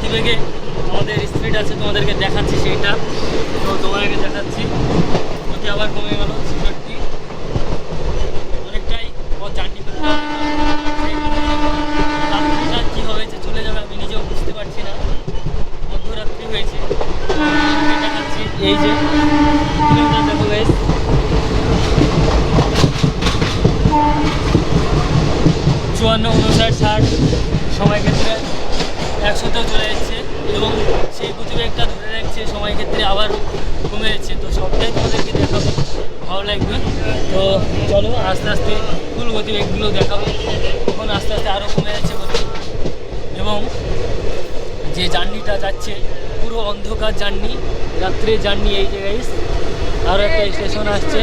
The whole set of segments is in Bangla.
গতিবেগে আমাদের স্পিড আছে, তোমাদেরকে দেখাচ্ছি সেইটা। তো তোমাদেরকে দেখাচ্ছি, গতি আবার কমে গেল 66, অনেকটাই পথ জার্নি করতে হবে। রাত্রিটা কী হয়েছে চলে যাবে আমি নিজেও বুঝতে পারছি না, মধ্যরাত্রি হয়েছে। দেখাচ্ছি এই যে কিলোমিটার দেখো গাইস, 54, 59, 60 সময় ক্ষেত্রে 100তেও চলে যাচ্ছে এবং সেই গতিবেগটা ধরে রাখছে সময় ক্ষেত্রে আবার কমে যাচ্ছে। তো সবটাই তোমাদেরকে দেখাবো, ভালো লাগবে। তো চলো আস্তে আস্তে ফুল গতিবেগগুলো দেখাবো, তখন আস্তে আস্তে আরও কমে যাচ্ছে গতি। এবং যে জার্নিটা যাচ্ছে পুরো অন্ধকার জার্নি, রাত্রে জার্নি। এই যে গাইস আরও একটা স্টেশন আসছে,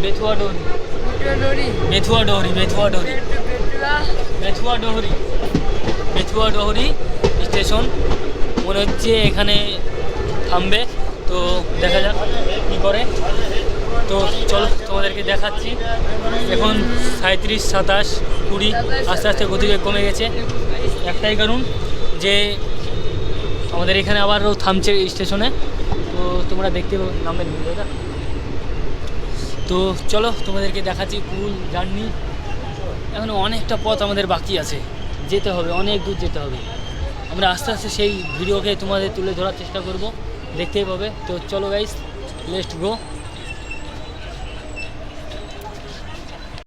বেথুয়া ডোহরি, বেথুয়া ডোহরি, বেথুয়া ডোহরি, বেথুয়া ডোহরি, বেথুয়া ডোহরি স্টেশন মনে হচ্ছে এখানে থামবে। তো দেখা যাক কী করে। তো চলো তোমাদেরকে দেখাচ্ছি। এখন 37, 27, 20 আস্তে আস্তে গতিবেগ কমে গেছে। একটাই কারণ যে আমাদের এখানে আবারও থামছে স্টেশনে, তো তোমরা দেখতে নামবে ভিডিওটা। তো চলো তোমাদেরকে দেখাচ্ছি ফুল জার্নি। এখনও অনেকটা পথ আমাদের বাকি আছে, যেতে হবে, অনেক দূর যেতে হবে। আমরা আস্তে আস্তে সেই ভিডিওকে তোমাদের তুলে ধরার চেষ্টা করব, দেখতেই পাবে। তো চলো গাইস, লেটস গো।